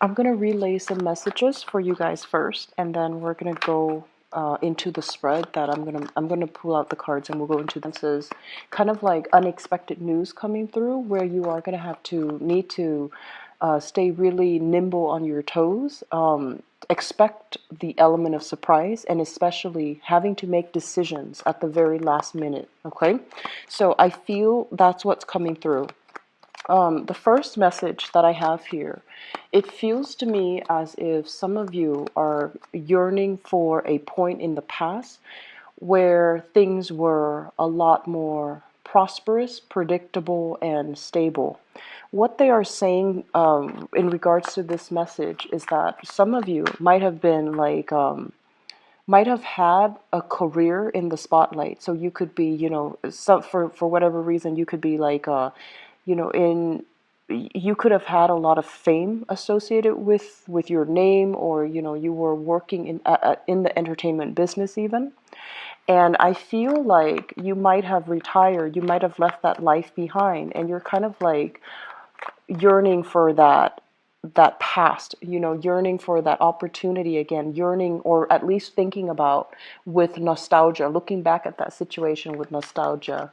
I'm going to relay some messages for you guys first, and then we're going to go into the spread that I'm gonna pull out the cards and we'll go into them. This is kind of like unexpected news coming through where you are going to have to need to stay really nimble on your toes. Expect the element of surprise and especially having to make decisions at the very last minute. Okay, so I feel that's what's coming through. The first message that I have here, it feels to me as if some of you are yearning for a point in the past where things were a lot more prosperous, predictable, and stable. What they are saying in regards to this message is that some of you might have been like, might have had a career in the spotlight. So you could be, for whatever reason, you could be like, in you could have had a lot of fame associated with your name, or you were working in the entertainment business even. And I feel like you might have retired, you might have left that life behind, and you're kind of like yearning for that past, yearning for that opportunity again, yearning or at least thinking about with nostalgia, looking back at that situation with nostalgia.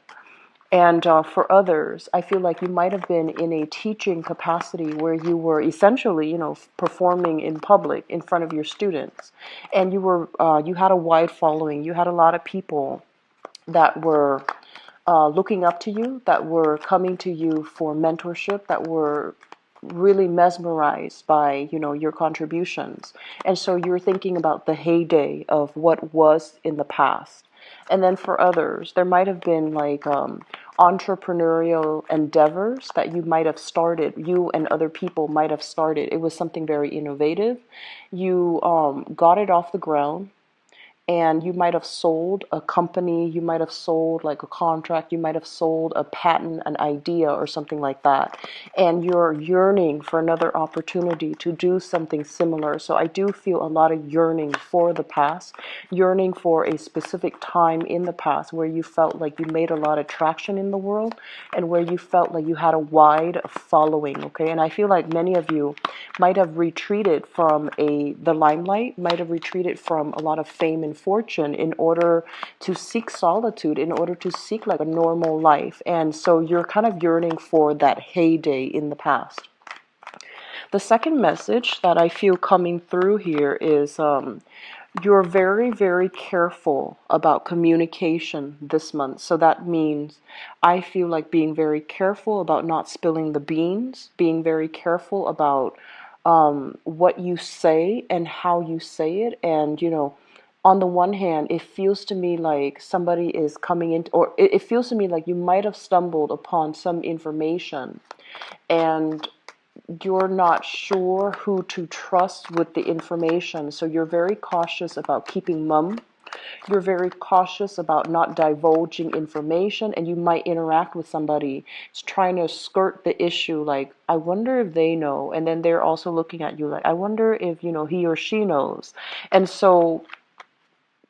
And for others, I feel like you might have been in a teaching capacity where you were essentially, performing in public in front of your students, and you had a wide following. You had a lot of people that were looking up to you, that were coming to you for mentorship, that were really mesmerized by your contributions. And so you're thinking about the heyday of what was in the past. And then for others, there might have been like entrepreneurial endeavors that you might have started, you and other people might have started. It was something very innovative. You got it off the ground, and you might have sold a company, you might have sold like a contract, you might have sold a patent, an idea, or something like that. And you're yearning for another opportunity to do something similar. So I do feel a lot of yearning for the past, yearning for a specific time in the past where you felt like you made a lot of traction in the world and where you felt like you had a wide following, okay? And I feel like many of you might have retreated from the limelight, might have retreated from a lot of fame and fortune in order to seek solitude, in order to seek like a normal life. And so you're kind of yearning for that heyday in the past. The second message that I feel coming through here is you're very, very careful about communication this month. So that means I feel like being very careful about not spilling the beans, being very careful about what you say and how you say it. And, on the one hand, it feels to me like somebody is coming in, or it feels to me like you might have stumbled upon some information and you're not sure who to trust with the information. So you're very cautious about keeping mum. You're very cautious about not divulging information, and you might interact with somebody trying to skirt the issue like, I wonder if they know. And then they're also looking at you like, I wonder if, he or she knows. And so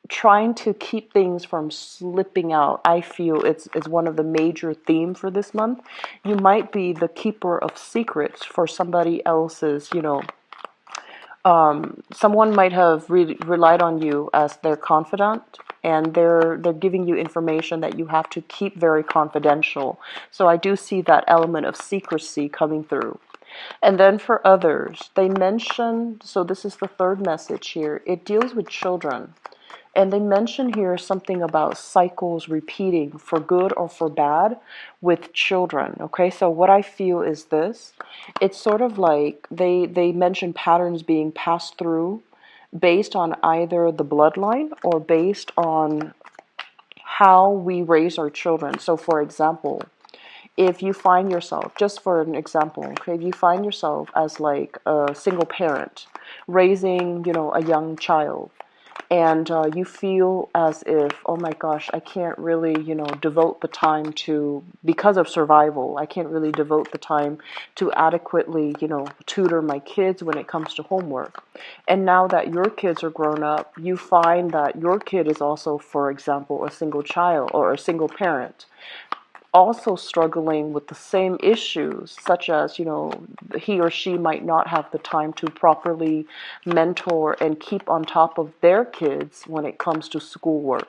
trying to keep things from slipping out, I feel it's one of the major themes for this month. You might be the keeper of secrets for somebody else's, someone might have relied on you as their confidant, and they're giving you information that you have to keep very confidential. So I do see that element of secrecy coming through. And then for others, they mention, so this is the third message here, it deals with children. And they mention here something about cycles repeating for good or for bad with children. Okay, so what I feel is this. It's sort of like they mention patterns being passed through based on either the bloodline or based on how we raise our children. So for example, if you find yourself, just for an example, okay, if you find yourself as like a single parent raising, a young child, and you feel as if, oh my gosh, I can't really, devote the time to, because of survival, I can't really devote the time to adequately, tutor my kids when it comes to homework. And now that your kids are grown up, you find that your kid is also, for example, a single child or a single parent. also struggling with the same issues, such as, he or she might not have the time to properly mentor and keep on top of their kids when it comes to schoolwork.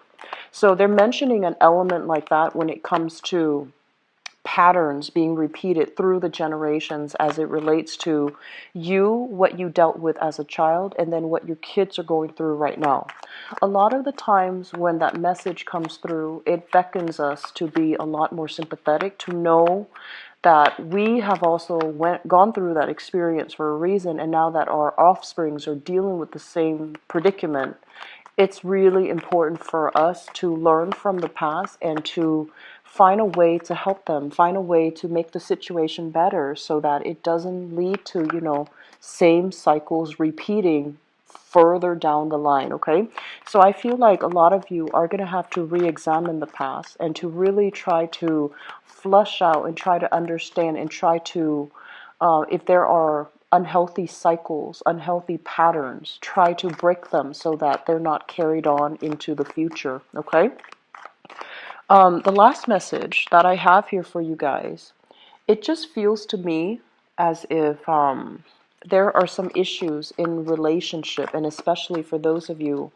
So they're mentioning an element like that when it comes to patterns being repeated through the generations as it relates to you, what you dealt with as a child, and then what your kids are going through right now. A lot of the times when that message comes through, it beckons us to be a lot more sympathetic, to know that we have also gone through that experience for a reason, and now that our offsprings are dealing with the same predicament, it's really important for us to learn from the past and to find a way to help them, find a way to make the situation better so that it doesn't lead to, same cycles repeating further down the line, okay? So I feel like a lot of you are going to have to re-examine the past and to really try to flush out and try to understand and try to, if there are unhealthy cycles, unhealthy patterns, try to break them so that they're not carried on into the future, okay? The last message that I have here for you guys, it just feels to me as if there are some issues in relationship, and especially for those of you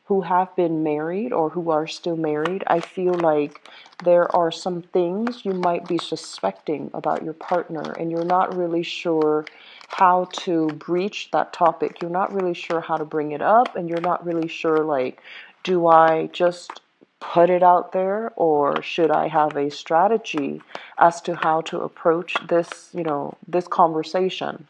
who have been married or who are still married, I feel like there are some things you might be suspecting about your partner and you're not really sure how to breach that topic. You're not really sure how to bring it up, and you're not really sure, like, do I just put it out there, or should I have a strategy as to how to approach this, this conversation?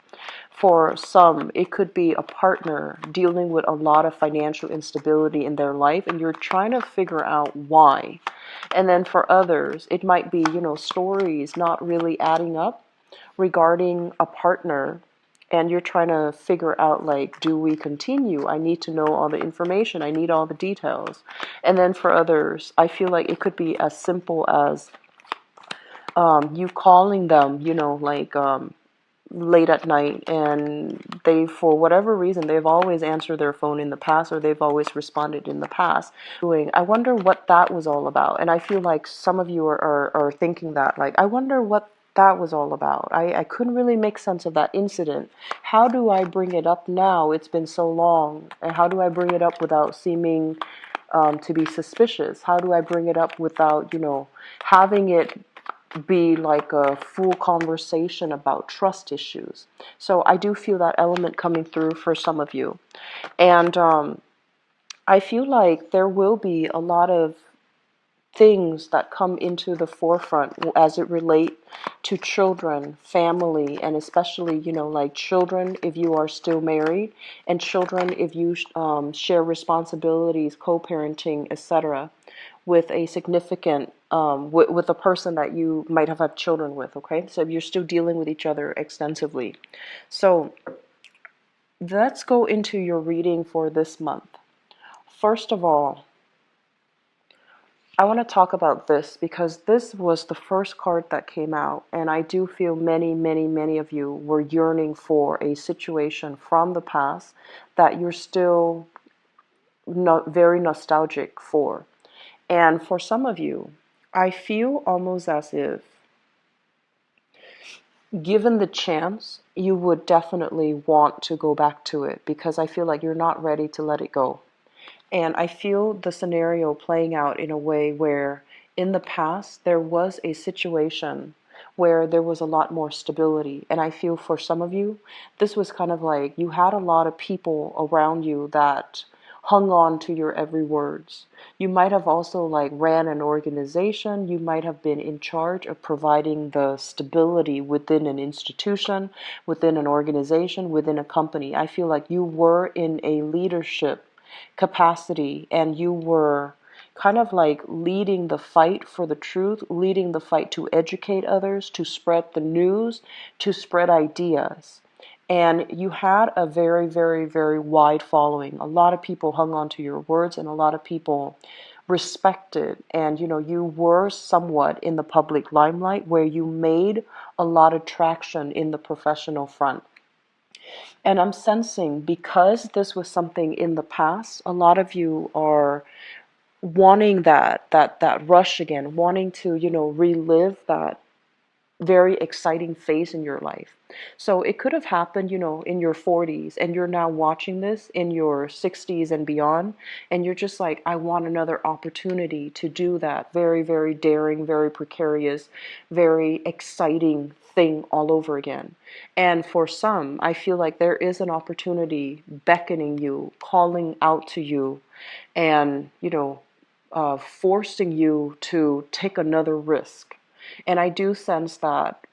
For some, it could be a partner dealing with a lot of financial instability in their life, and you're trying to figure out why. And then for others, it might be, stories not really adding up regarding a partner, and you're trying to figure out, like, do we continue? I need to know all the information. I need all the details. And then for others, I feel like it could be as simple as you calling them, late at night, and they, for whatever reason, they've always answered their phone in the past, or they've always responded in the past. I wonder what that was all about. And I feel like some of you are thinking that, like, I wonder what that was all about. I couldn't really make sense of that incident. How do I bring it up now? It's been so long. And how do I bring it up without seeming to be suspicious? How do I bring it up without, having it be like a full conversation about trust issues? So I do feel that element coming through for some of you. And I feel like there will be a lot of things that come into the forefront as it relate to children, family, and especially, like children if you are still married, and children if you share responsibilities, co-parenting, etc., with a significant, with a person that you might have had children with, okay? So if you're still dealing with each other extensively. So let's go into your reading for this month. First of all, I want to talk about this because this was the first card that came out, and I do feel many, many, many of you were yearning for a situation from the past that you're still not very nostalgic for. And for some of you, I feel almost as if, given the chance, you would definitely want to go back to it, because I feel like you're not ready to let it go. And I feel the scenario playing out in a way where in the past there was a situation where there was a lot more stability. And I feel for some of you, this was kind of like you had a lot of people around you that hung on to your every words. You might have also like ran an organization. You might have been in charge of providing the stability within an institution, within an organization, within a company. I feel like you were in a leadership capacity, and you were kind of like leading the fight for the truth, leading the fight to educate others, to spread the news, to spread ideas. And you had a very, very, very wide following. A lot of people hung on to your words, and a lot of people respected. And you were somewhat in the public limelight where you made a lot of traction in the professional front. And I'm sensing, because this was something in the past, a lot of you are wanting that rush again, wanting to, relive that very exciting phase in your life. So it could have happened, in your 40s, and you're now watching this in your 60s and beyond, and you're just like, I want another opportunity to do that very, very daring, very precarious, very exciting thing all over again. And for some, I feel like there is an opportunity beckoning you, calling out to you, and, forcing you to take another risk. And I do sense that,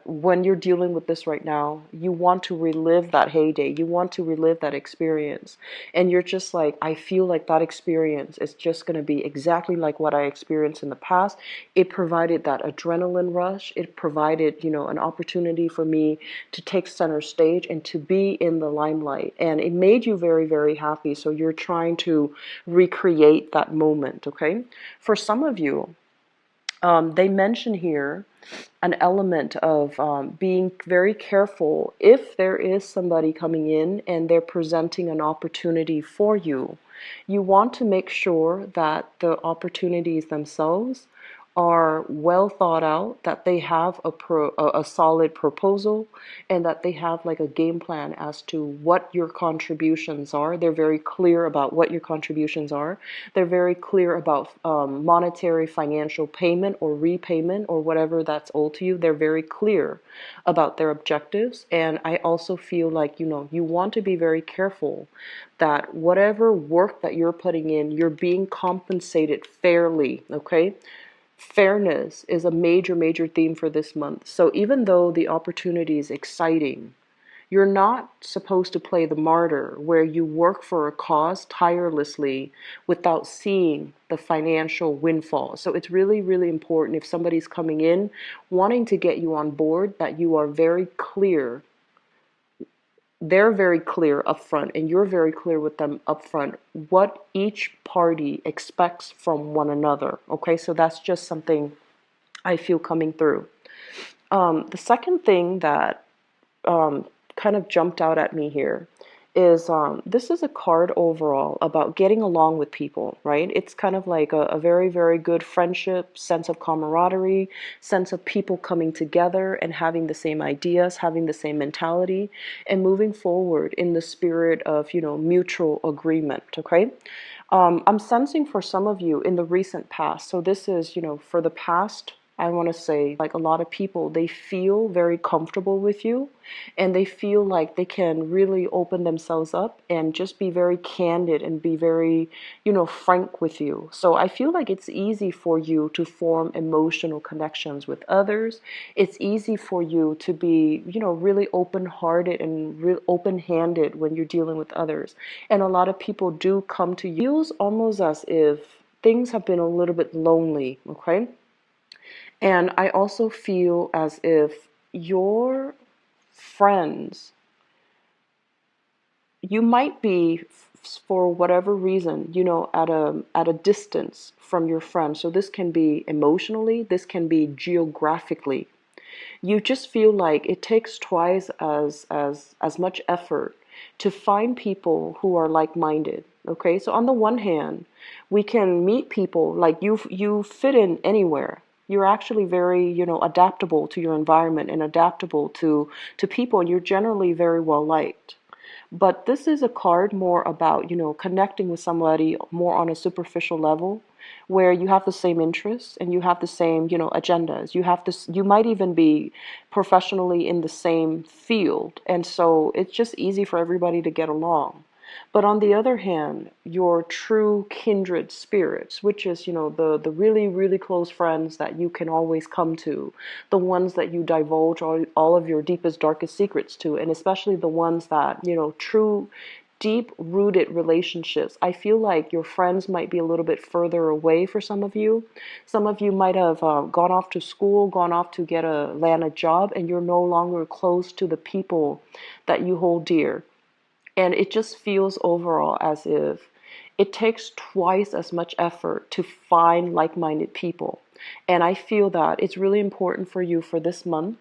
when you're dealing with this right now, you want to relive that heyday. You want to relive that experience. And you're just like, I feel like that experience is just going to be exactly like what I experienced in the past. It provided that adrenaline rush. It provided, an opportunity for me to take center stage and to be in the limelight. And it made you very, very happy. So you're trying to recreate that moment, okay? For some of you, they mention here an element of being very careful if there is somebody coming in and they're presenting an opportunity for you. You want to make sure that the opportunities themselves are well thought out, that they have a solid proposal, and that they have like a game plan as to what your contributions are. They're very clear about what your contributions are. They're very clear about monetary financial payment or repayment or whatever that's owed to you. They're very clear about their objectives. And I also feel like, you want to be very careful that whatever work that you're putting in, you're being compensated fairly, okay? Fairness is a major, major theme for this month. So even though the opportunity is exciting, you're not supposed to play the martyr where you work for a cause tirelessly without seeing the financial windfall. So it's really, really important if somebody's coming in wanting to get you on board that you are very clear. They're very clear up front, and you're very clear with them up front what each party expects from one another. Okay, so that's just something I feel coming through. The second thing that kind of jumped out at me here is this is a card overall about getting along with people, right? It's kind of like a very, very good friendship, sense of camaraderie, sense of people coming together and having the same ideas, having the same mentality, and moving forward in the spirit of, mutual agreement, okay? I'm sensing for some of you in the recent past, so this is, for the past, I want to say, like a lot of people, they feel very comfortable with you and they feel like they can really open themselves up and just be very candid and be very, frank with you. So I feel like it's easy for you to form emotional connections with others. It's easy for you to be, really open-hearted and open-handed when you're dealing with others. And a lot of people do come to you. It feels almost as if things have been a little bit lonely, okay? And I also feel as if your friends, you might be for whatever reason, at a distance from your friends. So this can be emotionally, this can be geographically. You just feel like it takes twice as much effort to find people who are like-minded. Okay, so on the one hand, we can meet people like you fit in anywhere. You're actually very, adaptable to your environment and adaptable to people, and you're generally very well liked. But this is a card more about, connecting with somebody more on a superficial level where you have the same interests and you have the same, agendas. You might even be professionally in the same field. And so it's just easy for everybody to get along. But on the other hand, your true kindred spirits, which is, the really, really close friends that you can always come to, the ones that you divulge all of your deepest, darkest secrets to, and especially the ones that, true, deep-rooted relationships. I feel like your friends might be a little bit further away for some of you. Some of you might have gone off to school, gone off to land a job, and you're no longer close to the people that you hold dear. And it just feels overall as if it takes twice as much effort to find like-minded people. And I feel that it's really important for you for this month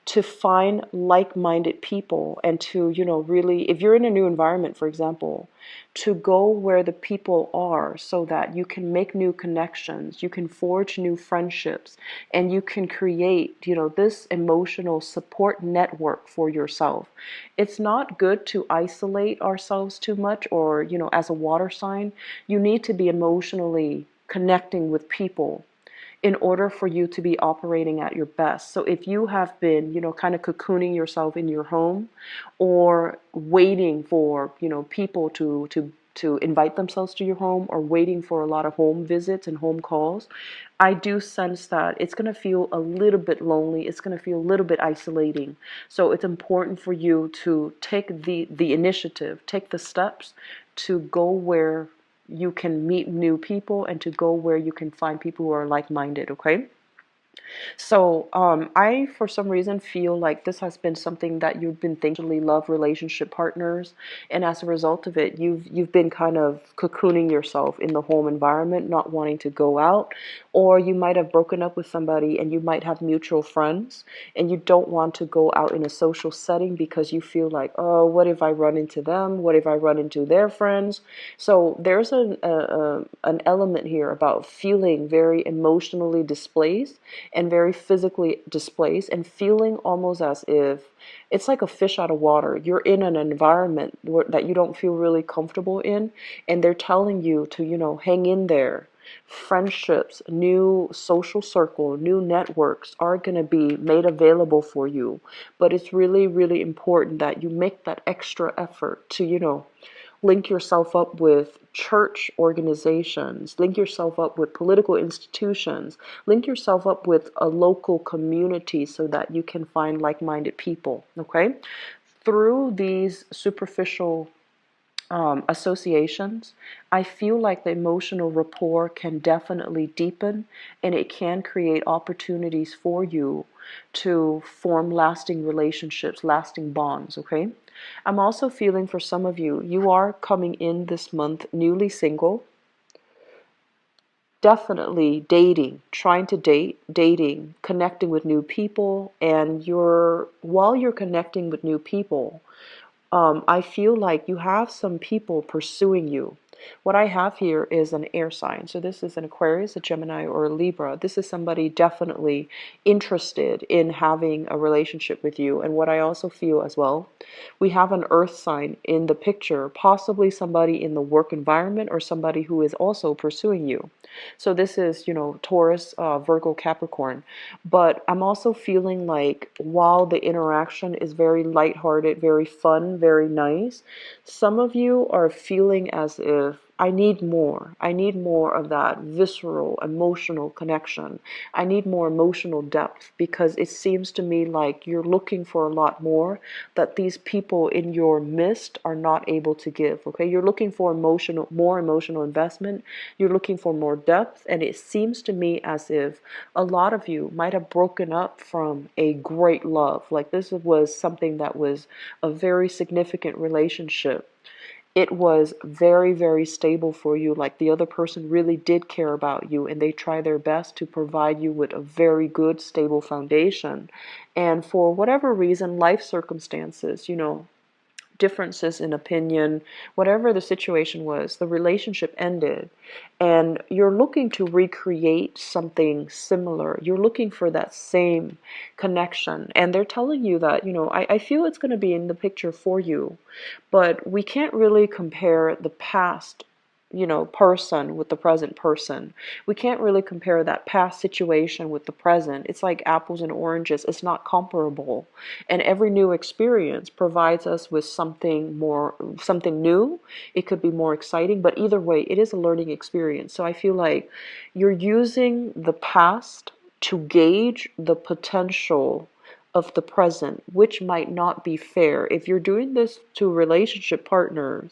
to find like-minded people and to, really, if you're in a new environment, for example, to go where the people are so that you can make new connections, you can forge new friendships, and you can create, this emotional support network for yourself. It's not good to isolate ourselves too much, or, as a water sign, you need to be emotionally connecting with people in order for you to be operating at your best. So if you have been, kind of cocooning yourself in your home, or waiting for, people to invite themselves to your home, or waiting for a lot of home visits and home calls, I do sense that it's going to feel a little bit lonely. It's going to feel a little bit isolating. So it's important for you to take the initiative, take the steps to go where you can meet new people, and to go where you can find people who are like-minded, okay? So I, for some reason, feel like this has been something that you've been thinking, love relationship partners, and as a result of it, you've been kind of cocooning yourself in the home environment, not wanting to go out, or you might have broken up with somebody and you might have mutual friends, and you don't want to go out in a social setting because you feel like, oh, what if I run into them? What if I run into their friends? So there's an element here about feeling very emotionally displaced and very physically displaced, and feeling almost as if it's like a fish out of water. You're in an environment that you don't feel really comfortable in, and they're telling you to, hang in there. Friendships, new social circle, new networks are going to be made available for you. But it's really, really important that you make that extra effort to, link yourself up with church organizations, link yourself up with political institutions, link yourself up with a local community so that you can find like-minded people, okay? Through these superficial associations, I feel like the emotional rapport can definitely deepen, and it can create opportunities for you to form lasting relationships, lasting bonds, okay? I'm also feeling for some of you, you are coming in this month newly single, definitely dating, trying to dating, connecting with new people, and while you're connecting with new people, I feel like you have some people pursuing you. What I have here is an air sign. So this is an Aquarius, a Gemini, or a Libra. This is somebody definitely interested in having a relationship with you. And what I also feel as well, we have an earth sign in the picture, possibly somebody in the work environment or somebody who is also pursuing you. So this is, Taurus, Virgo, Capricorn. But I'm also feeling like while the interaction is very lighthearted, very fun, very nice, some of you are feeling as if I need more. I need more of that visceral, emotional connection. I need more emotional depth, because it seems to me like you're looking for a lot more that these people in your midst are not able to give. Okay, you're looking for more emotional investment. You're looking for more depth, and it seems to me as if a lot of you might have broken up from a great love. Like this was something that was a very significant relationship. It was very, very stable for you. Like the other person really did care about you, and they try their best to provide you with a very good, stable foundation. And for whatever reason, life circumstances, differences in opinion, whatever the situation was, the relationship ended, and you're looking to recreate something similar. You're looking for that same connection, and they're telling you that, I feel it's going to be in the picture for you, but we can't really compare the past person with the present person. We can't really compare that past situation with the present. It's like apples and oranges. It's not comparable. And every new experience provides us with something new. It could be more exciting, but either way, it is a learning experience. So I feel like you're using the past to gauge the potential of the present, which might not be fair. If you're doing this to relationship partners,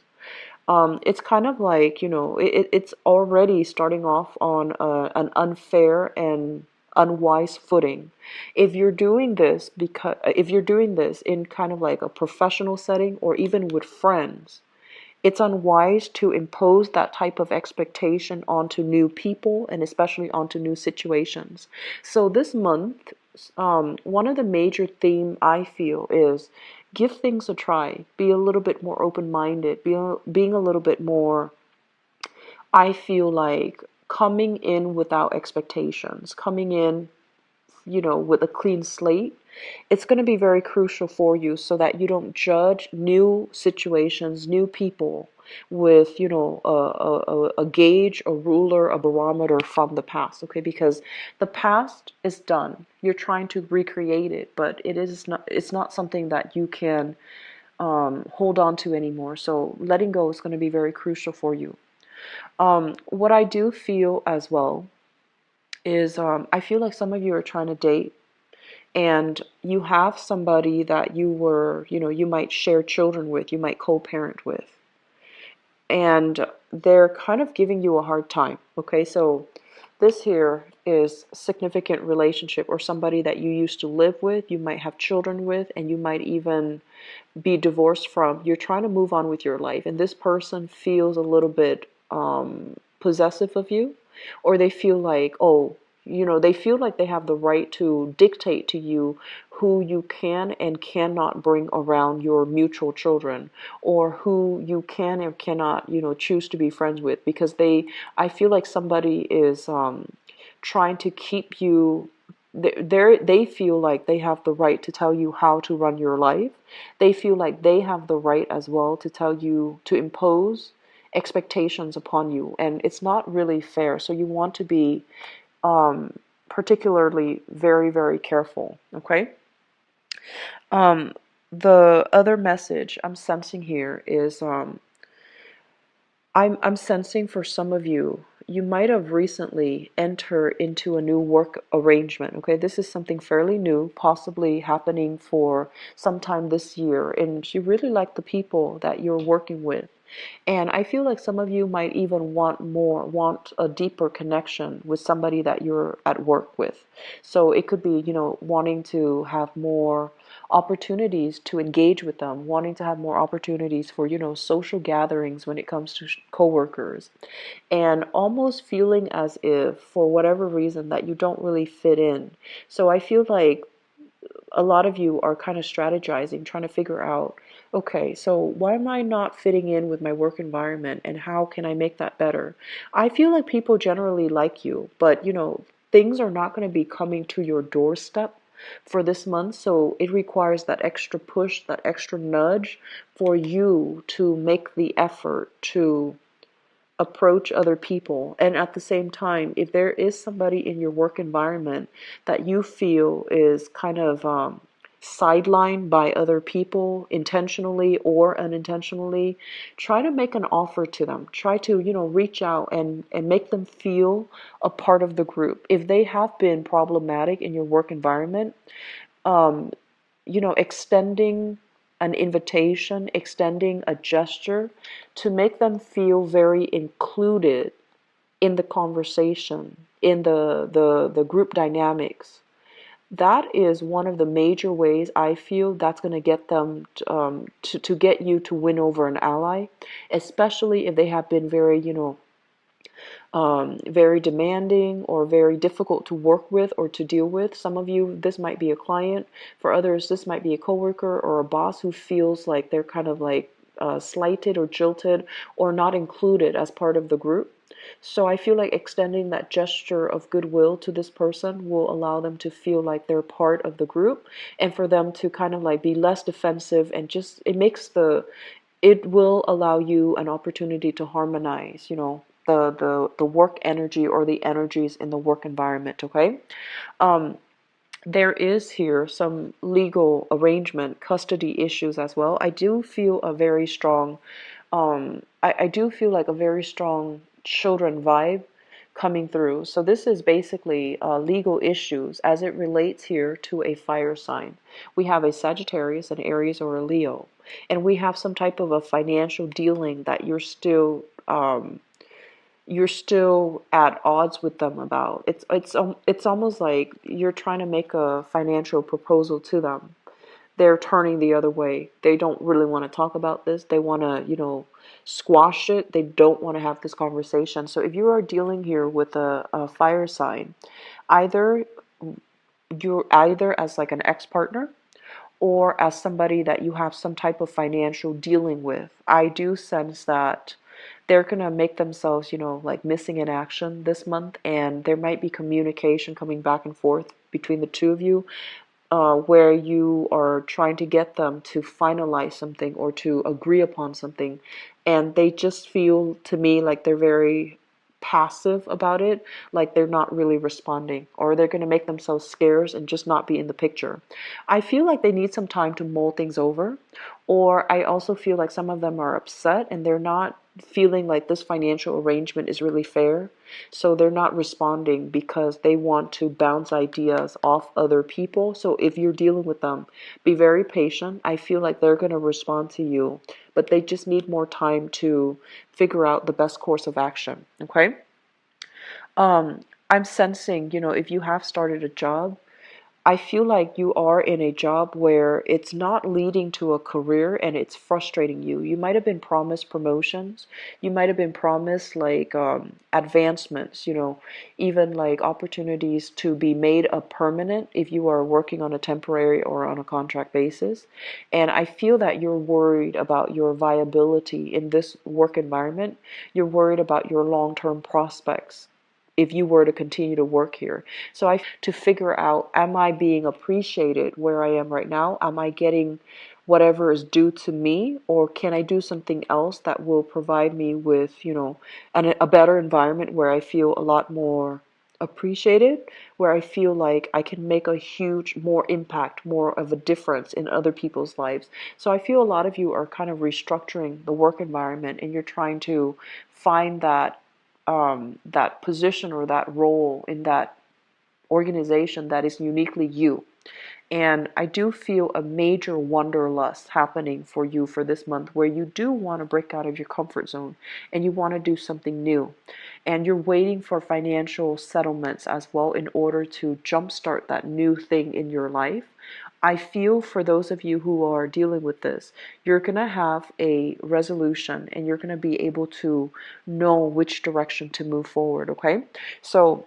it's kind of like, it's already starting off on an unfair and unwise footing. If you're doing this in kind of like a professional setting or even with friends, it's unwise to impose that type of expectation onto new people and especially onto new situations. So this month, one of the major theme I feel is give things a try. Be a little bit more open-minded. Being a little bit more, I feel like, coming in without expectations, coming in, with a clean slate. It's going to be very crucial for you so that you don't judge new situations, new people with, a gauge, a ruler, a barometer from the past, okay? Because the past is done. You're trying to recreate it, but it's not something that you can hold on to anymore. So letting go is going to be very crucial for you. What I do feel as well is I feel like some of you are trying to date and you have somebody that you might share children with, you might co-parent with, and they're kind of giving you a hard time. Okay, so this here is significant relationship or somebody that you used to live with, you might have children with, and you might even be divorced from. You're trying to move on with your life, and this person feels a little bit possessive of you, or they feel like, oh, they feel like they have the right to dictate to you who you can and cannot bring around your mutual children, or who you can or cannot, choose to be friends with, because I feel like somebody is trying to keep you. They feel like they have the right to tell you how to run your life. They feel like they have the right as well to tell you, to impose expectations upon you, and it's not really fair. So you want to be particularly very, very careful, okay? Um, the other message I'm sensing here is I'm sensing for some of you, you might have recently entered into a new work arrangement. Okay, this is something fairly new, possibly happening for sometime this year, and you really like the people that you're working with. And I feel like some of you might even want a deeper connection with somebody that you're at work with. So it could be, wanting to have more opportunities to engage with them, wanting to have more opportunities for, social gatherings when it comes to coworkers, and almost feeling as if, for whatever reason, that you don't really fit in. So I feel like a lot of you are kind of strategizing, trying to figure out, okay, so why am I not fitting in with my work environment and how can I make that better? I feel like people generally like you, but things are not going to be coming to your doorstep for this month, so it requires that extra push, that extra nudge for you to make the effort to approach other people. And at the same time, if there is somebody in your work environment that you feel is kind of sidelined by other people, intentionally or unintentionally, try to make an offer to them. Try to, reach out and make them feel a part of the group. If they have been problematic in your work environment, um, extending an invitation, extending a gesture to make them feel very included in the conversation, in the group dynamics. That is one of the major ways I feel that's going to get them to get you to win over an ally, especially if they have been very, very demanding or very difficult to work with or to deal with. Some of you, this might be a client. For others, this might be a coworker or a boss who feels like they're kind of like slighted or jilted or not included as part of the group. So I feel like extending that gesture of goodwill to this person will allow them to feel like they're part of the group, and for them to kind of like be less defensive, and just it will allow you an opportunity to harmonize, the work energy or the energies in the work environment, okay? There is here some legal arrangement, custody issues as well. I do feel a very strong, I do feel like a very strong children vibe coming through. So this is basically legal issues as it relates here to a fire sign. We have a Sagittarius, an Aries, or a Leo. And we have some type of a financial dealing that you're still at odds with them about. It's almost like you're trying to make a financial proposal to them. They're turning the other way. They don't really want to talk about this. They want to, squash it. They don't want to have this conversation. So if you are dealing here with a fire sign, either you're either as like an ex-partner or as somebody that you have some type of financial dealing with. I do sense that they're going to make themselves, like missing in action this month, and there might be communication coming back and forth between the two of you, where you are trying to get them to finalize something or to agree upon something, and they just feel to me like they're very passive about it, like they're not really responding, or they're going to make themselves scarce and just not be in the picture. I feel like they need some time to mull things over, or I also feel like some of them are upset and they're not feeling like this financial arrangement is really fair. So they're not responding because they want to bounce ideas off other people. So if you're dealing with them, be very patient. I feel like they're going to respond to you, but they just need more time to figure out the best course of action. Okay? I'm sensing, if you have started a job, I feel like you are in a job where it's not leading to a career and it's frustrating you. You might have been promised promotions. You might have been promised like advancements, even like opportunities to be made a permanent if you are working on a temporary or on a contract basis. And I feel that you're worried about your viability in this work environment. You're worried about your long-term prospects if you were to continue to work here. So I to figure out, am I being appreciated where I am right now? Am I getting whatever is due to me, or can I do something else that will provide me with, a better environment where I feel a lot more appreciated, where I feel like I can make a huge more impact, more of a difference in other people's lives. So I feel a lot of you are kind of restructuring the work environment and you're trying to find that position or that role in that organization that is uniquely you. And I do feel a major wanderlust happening for you for this month, where you do want to break out of your comfort zone and you want to do something new. And you're waiting for financial settlements as well in order to jumpstart that new thing in your life. I feel for those of you who are dealing with this, you're going to have a resolution and you're going to be able to know which direction to move forward, okay? So,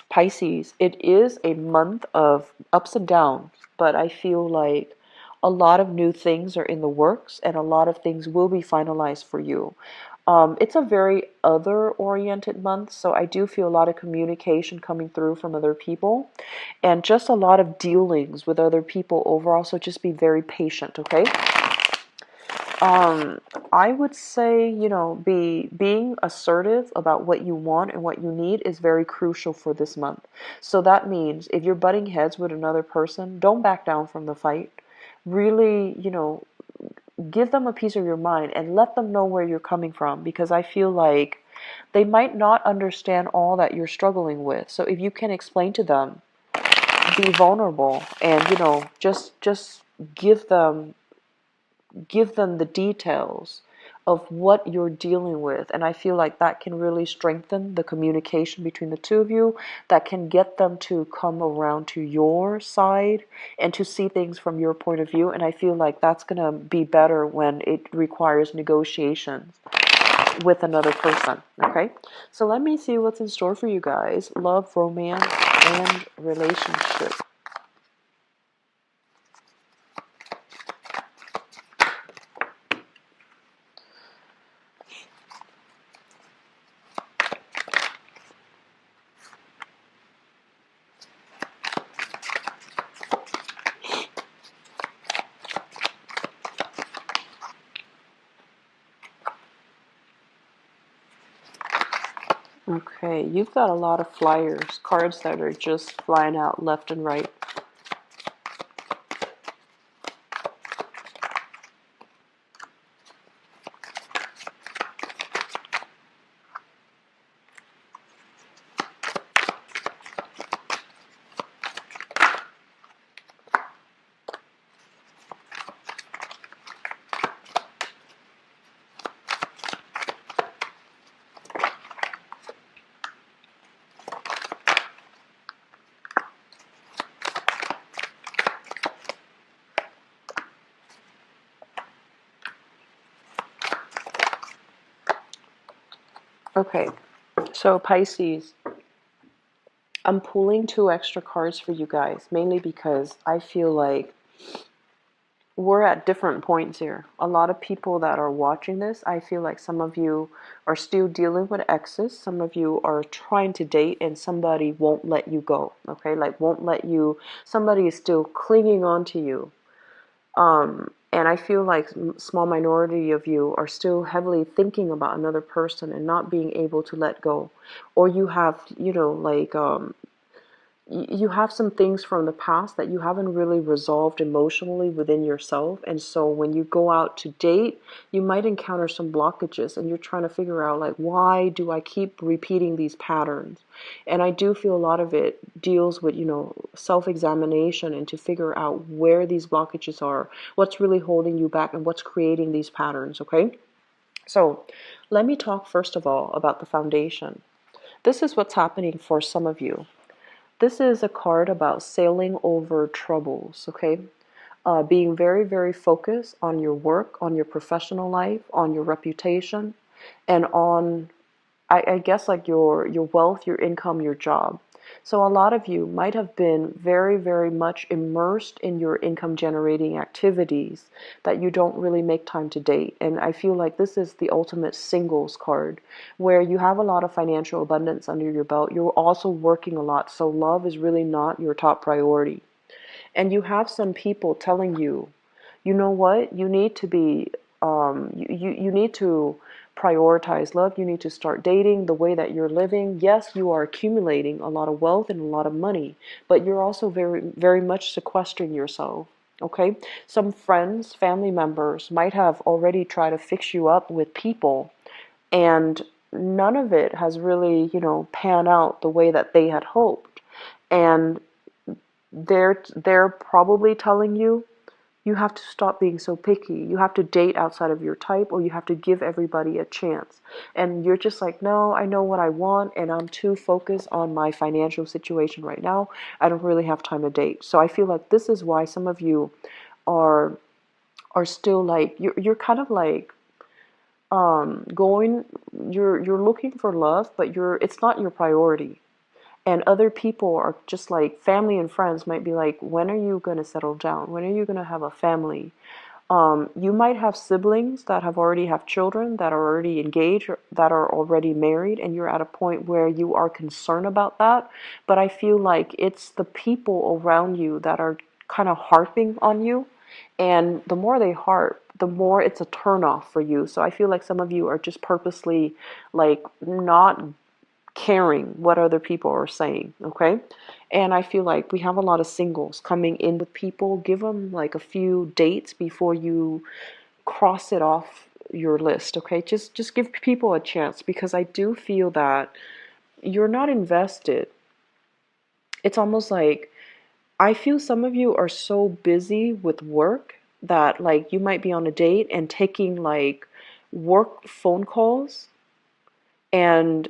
Pisces, it is a month of ups and downs, but I feel like a lot of new things are in the works and a lot of things will be finalized for you. It's a very other-oriented month, so I do feel a lot of communication coming through from other people and just a lot of dealings with other people overall, so just be very patient, okay? I would say, being assertive about what you want and what you need is very crucial for this month. So that means if you're butting heads with another person, don't back down from the fight. Really, give them a piece of your mind and let them know where you're coming from, because I feel like they might not understand all that you're struggling with. So if you can explain to them, be vulnerable and, just give them the details of what you're dealing with. And I feel like that can really strengthen the communication between the two of you, that can get them to come around to your side and to see things from your point of view. And I feel like that's going to be better when it requires negotiations with another person. Okay, so let me see what's in store for you guys. Love, romance, and relationship. Okay, you've got a lot of flyers, cards that are just flying out left and right. Okay, so Pisces, I'm pulling 2 extra cards for you guys, mainly because I feel like we're at different points here. A lot of people that are watching this, I feel like some of you are still dealing with exes. Some of you are trying to date and somebody won't let you go. Okay, like won't let you, somebody is still clinging on to you. And I feel like small minority of you are still heavily thinking about another person and not being able to let go. Or you have, like you have some things from the past that you haven't really resolved emotionally within yourself. And so when you go out to date, you might encounter some blockages and you're trying to figure out, like, why do I keep repeating these patterns? And I do feel a lot of it deals with, self-examination and to figure out where these blockages are, what's really holding you back, and what's creating these patterns, okay? So let me talk first of all about the foundation. This is what's happening for some of you. This is a card about sailing over troubles, okay? Being very, very focused on your work, on your professional life, on your reputation, and on, I guess, like your wealth, your income, your job. So a lot of you might have been very, very much immersed in your income generating activities that you don't really make time to date. And I feel like this is the ultimate singles card where you have a lot of financial abundance under your belt. You're also working a lot. So love is really not your top priority. And you have some people telling you, you know what, you need to be, you need to prioritize love. You need to start dating the way that you're living. Yes, you are accumulating a lot of wealth and a lot of money, but you're also very, very much sequestering yourself. Okay? Some friends, family members might have already tried to fix you up with people, and none of it has really, panned out the way that they had hoped. And they're probably telling you, you have to stop being so picky. You have to date outside of your type, or you have to give everybody a chance. And you're just like, no, I know what I want, and I'm too focused on my financial situation right now. I don't really have time to date. So I feel like this is why some of you are still like, you're kind of like going, you're looking for love, but it's not your priority. And other people are just like, family and friends might be like, when are you going to settle down? When are you going to have a family? You might have siblings that have already have children, that are already engaged, or that are already married, and you're at a point where you are concerned about that. But I feel like it's the people around you that are kind of harping on you. And the more they harp, the more it's a turnoff for you. So I feel like some of you are just purposely like not caring what other people are saying, okay? And I feel like we have a lot of singles coming in with people. Give them like a few dates before you cross it off your list, okay? Just give people a chance, because I do feel that you're not invested. It's almost like, I feel some of you are so busy with work that like you might be on a date and taking like work phone calls, and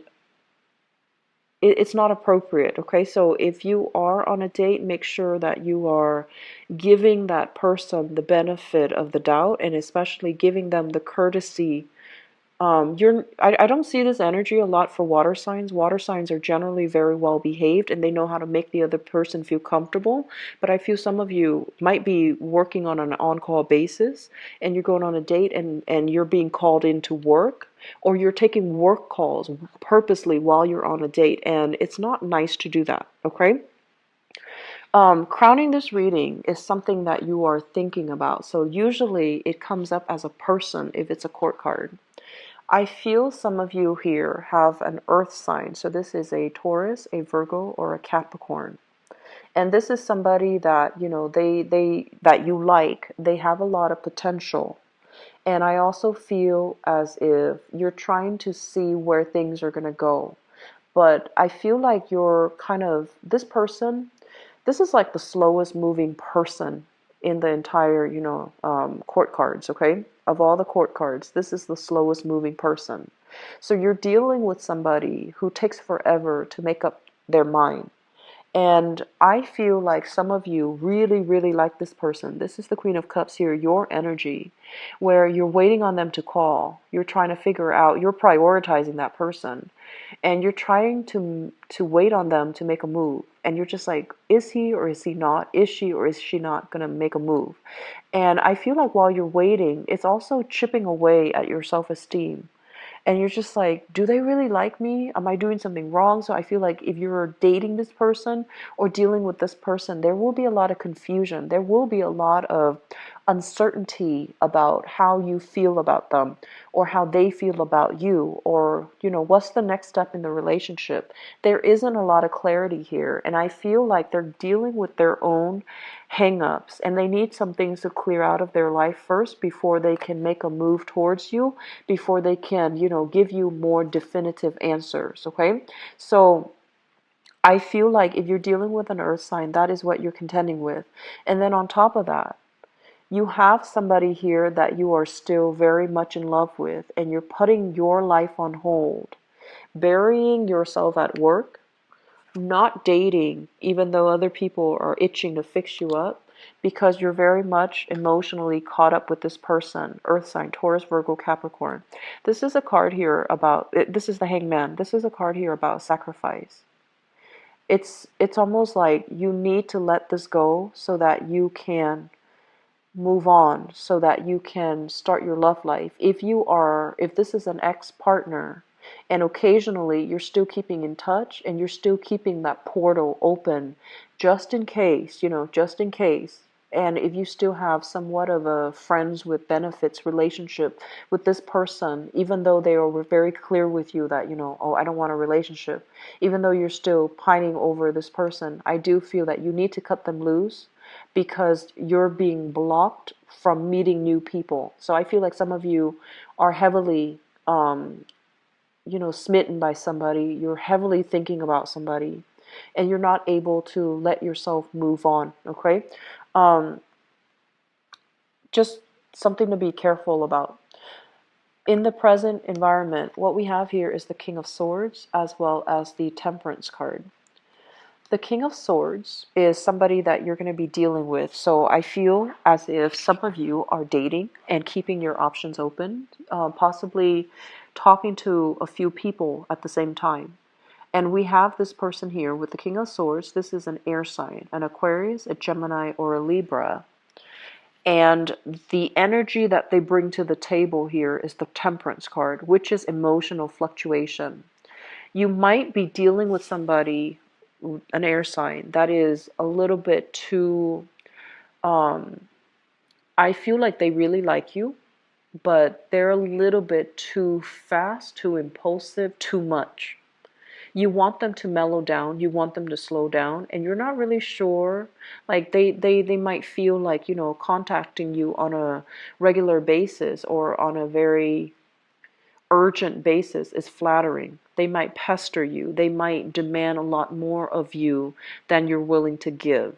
it's not appropriate, okay? So if you are on a date, make sure that you are giving that person the benefit of the doubt, and especially giving them the courtesy. I don't see this energy a lot for water signs. Water signs are generally very well behaved and they know how to make the other person feel comfortable. But I feel some of you might be working on an on-call basis, and you're going on a date, and you're being called into work, or you're taking work calls purposely while you're on a date, and it's not nice to do that, okay? Crowning this reading is something that you are thinking about. So usually it comes up as a person if it's a court card. I feel some of you here have an earth sign. So this is a Taurus, a Virgo, or a Capricorn. And this is somebody that, they that you like. They have a lot of potential. And I also feel as if you're trying to see where things are going to go. But I feel like you're kind of, this person, this is like the slowest moving person in the entire, court cards, okay? Of all the court cards, this is the slowest moving person. So you're dealing with somebody who takes forever to make up their mind. And I feel like some of you really, really like this person. This is the Queen of Cups here, your energy, where you're waiting on them to call. You're trying to figure out, you're prioritizing that person. And you're trying to wait on them to make a move. And you're just like, is he or is he not? Is she or is she not going to make a move? And I feel like while you're waiting, it's also chipping away at your self-esteem. And you're just like, do they really like me? Am I doing something wrong? So I feel like if you're dating this person or dealing with this person, there will be a lot of confusion. There will be a lot of uncertainty about how you feel about them or how they feel about you, or what's the next step in the relationship. There isn't a lot of clarity here, and I feel like they're dealing with their own hang-ups, and they need some things to clear out of their life first before they can make a move towards you, before they can give you more definitive answers. Okay, so I feel like if you're dealing with an earth sign, that is what you're contending with. And then on top of that, you have somebody here that you are still very much in love with, and you're putting your life on hold, burying yourself at work, not dating, even though other people are itching to fix you up, because you're very much emotionally caught up with this person. Earth sign, Taurus, Virgo, Capricorn. This is a card here about, this is the Hangman. This is a card here about sacrifice. It's almost like you need to let this go so that you can move on, so that you can start your love life. If this is an ex-partner and occasionally you're still keeping in touch and you're still keeping that portal open just in case, just in case. And if you still have somewhat of a friends with benefits relationship with this person, even though they were very clear with you that, oh, I don't want a relationship, even though you're still pining over this person, I do feel that you need to cut them loose because you're being blocked from meeting new people. So I feel like some of you are heavily, smitten by somebody. You're heavily thinking about somebody, and you're not able to let yourself move on. Okay, um, just something to be careful about. In the present environment, what we have here is the King of Swords as well as the Temperance card. The King of Swords is somebody that you're going to be dealing with. So I feel as if some of you are dating and keeping your options open, possibly talking to a few people at the same time. And we have this person here with the King of Swords. This is an air sign, an Aquarius, a Gemini, or a Libra. And the energy that they bring to the table here is the Temperance card, which is emotional fluctuation. You might be dealing with somebody, an air sign, that is a little bit too, I feel like they really like you, but they're a little bit too fast, too impulsive, too much. You want them to mellow down, you want them to slow down, and you're not really sure. Like they might feel like, contacting you on a regular basis or on a very urgent basis is flattering. They might pester you. They might demand a lot more of you than you're willing to give.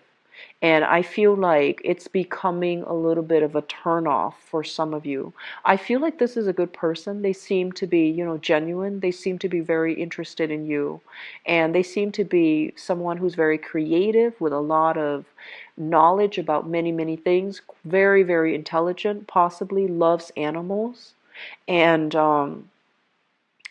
And I feel like it's becoming a little bit of a turnoff for some of you. I feel like this is a good person. They seem to be, genuine. They seem to be very interested in you. And they seem to be someone who's very creative with a lot of knowledge about many, many things. Very, very intelligent, possibly loves animals. And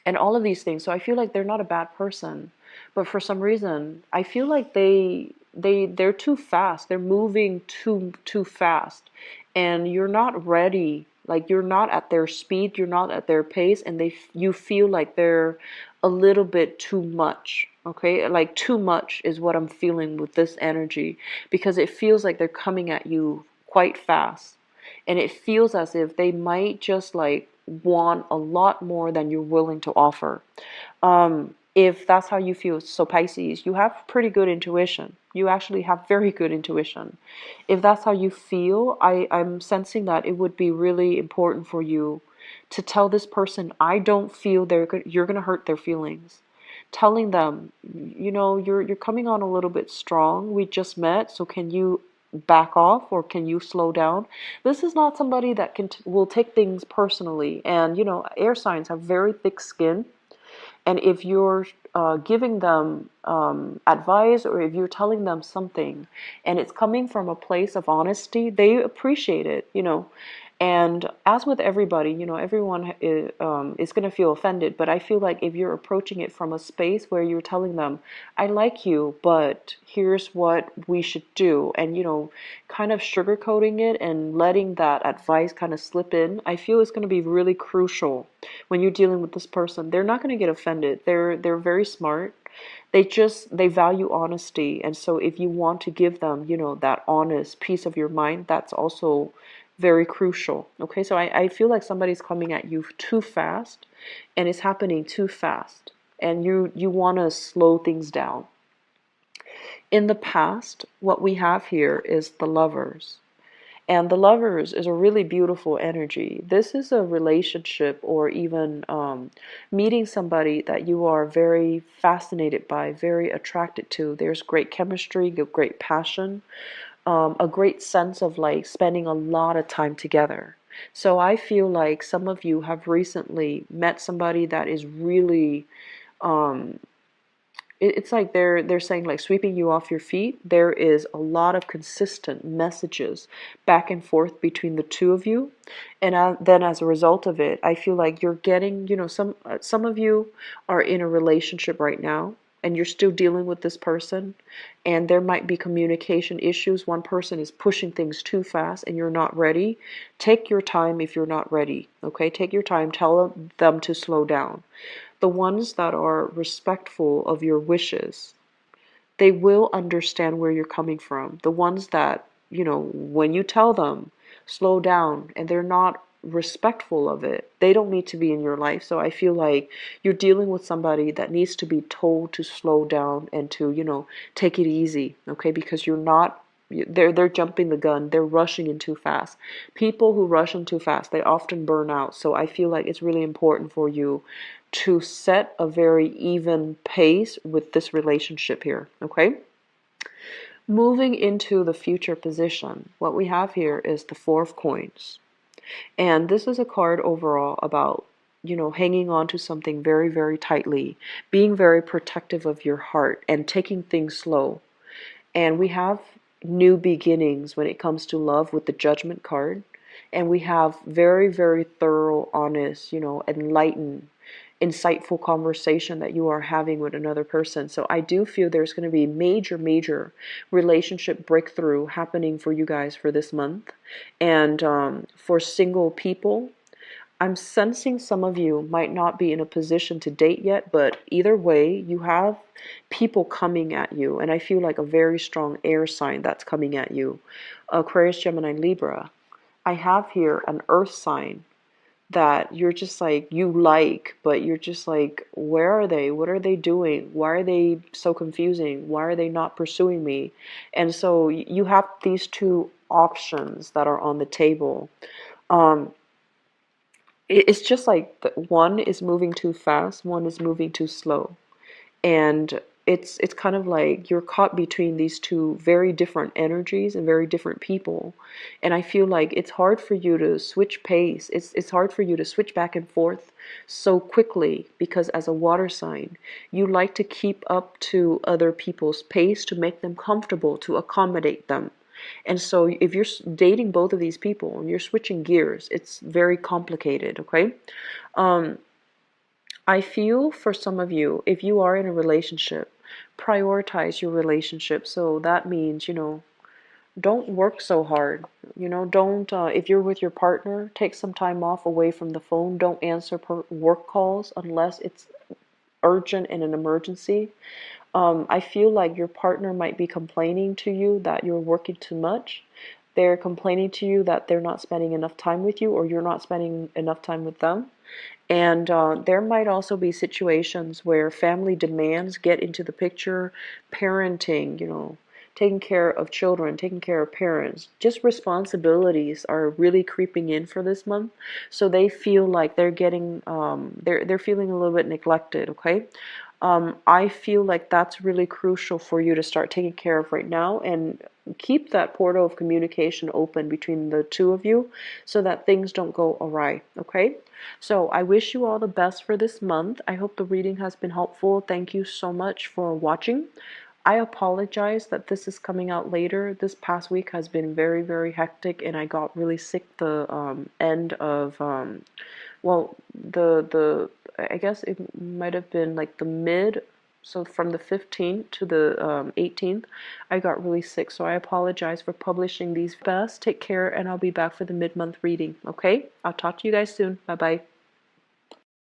and all of these things. So I feel like they're not a bad person, but for some reason I feel like they're too fast. They're moving too fast, and you're not ready. Like you're not at their speed, you're not at their pace, and you feel like they're a little bit too much. Okay, like too much is what I'm feeling with this energy, because it feels like they're coming at you quite fast, and it feels as if they might just like want a lot more than you're willing to offer. If that's how you feel, so Pisces, you have pretty good intuition. You actually have very good intuition. If that's how you feel, I'm sensing that it would be really important for you to tell this person, I don't feel you're going to hurt their feelings. Telling them, you're coming on a little bit strong. We just met, so can you back off, or can you slow down? This is not somebody that will take things personally. And air signs have very thick skin. And if you're giving them advice, or if you're telling them something and it's coming from a place of honesty, they appreciate it, you know. And as with everybody, you know, everyone is going to feel offended. But I feel like if you're approaching it from a space where you're telling them, I like you, but here's what we should do, and, you know, kind of sugarcoating it and letting that advice kind of slip in, I feel it's going to be really crucial when you're dealing with this person. They're not going to get offended. They're very smart. They value honesty. And so if you want to give them, you know, that honest piece of your mind, that's also very crucial. Okay, so I feel like somebody's coming at you too fast, and it's happening too fast, and you want to slow things down. In the past, what we have here is the Lovers. And the Lovers is a really beautiful energy. This is a relationship, or even meeting somebody that you are very fascinated by, very attracted to. There's great chemistry, great passion, a great sense of like spending a lot of time together. So I feel like some of you have recently met somebody that is really um, it's like they're saying, like, sweeping you off your feet. There is a lot of consistent messages back and forth between the two of you, and then as a result of it, I feel like you're getting, you know, some of you are in a relationship right now, and you're still dealing with this person, and there might be communication issues. One person is pushing things too fast, and you're not ready. Take your time if you're not ready. Okay, take your time. Tell them to slow down. The ones that are respectful of your wishes, they will understand where you're coming from. The ones that, you know, when you tell them, slow down, and they're not respectful of it, they don't need to be in your life. So I feel like you're dealing with somebody that needs to be told to slow down and to, you know, take it easy, okay? Because you're not, they're jumping the gun. They're rushing in too fast. People who rush in too fast, they often burn out. So I feel like it's really important for you to set a very even pace with this relationship here, okay? Moving into the future position, what we have here is the Four of Coins. And this is a card overall about, you know, hanging on to something very, very tightly, being very protective of your heart, and taking things slow. And we have new beginnings when it comes to love with the Judgment card. And we have very, very thorough, honest, you know, enlightened, insightful conversation that you are having with another person. So I do feel there's going to be major, major relationship breakthrough happening for you guys for this month. And for single people, I'm sensing some of you might not be in a position to date yet, but either way, you have people coming at you. And I feel like a very strong air sign that's coming at you. Aquarius, Gemini, Libra. I have here an earth sign that you're just like, you like, but you're just like, where are they? What are they doing? Why are they so confusing? Why are they not pursuing me? And so you have these two options that are on the table. Um, it's just like one is moving too fast, one is moving too slow. And it's kind of like you're caught between these two very different energies and very different people. And I feel like it's hard for you to switch pace. It's hard for you to switch back and forth so quickly, because as a water sign, you like to keep up to other people's pace, to make them comfortable, to accommodate them. And so if you're dating both of these people and you're switching gears, it's very complicated, okay? Um, I feel for some of you, if you are in a relationship, prioritize your relationship. So that means, you know, don't work so hard. You know, don't, if you're with your partner, take some time off away from the phone. Don't answer work calls unless it's urgent and an emergency. I feel like your partner might be complaining to you that you're working too much. They're complaining to you that they're not spending enough time with you, or you're not spending enough time with them. And there might also be situations where family demands get into the picture, parenting, you know, taking care of children, taking care of parents. Just responsibilities are really creeping in for this month. So they feel like they're getting, they're feeling a little bit neglected, okay? I feel like that's really crucial for you to start taking care of right now, and keep that portal of communication open between the two of you so that things don't go awry, okay? So I wish you all the best for this month. I hope the reading has been helpful. Thank you so much for watching. I apologize that this is coming out later. This past week has been very, very hectic, and I got really sick the end of well, the I guess it might have been like the mid, so from the 15th to the 18th, I got really sick. So I apologize for publishing these. Best, take care, and I'll be back for the mid-month reading. Okay? I'll talk to you guys soon. Bye bye.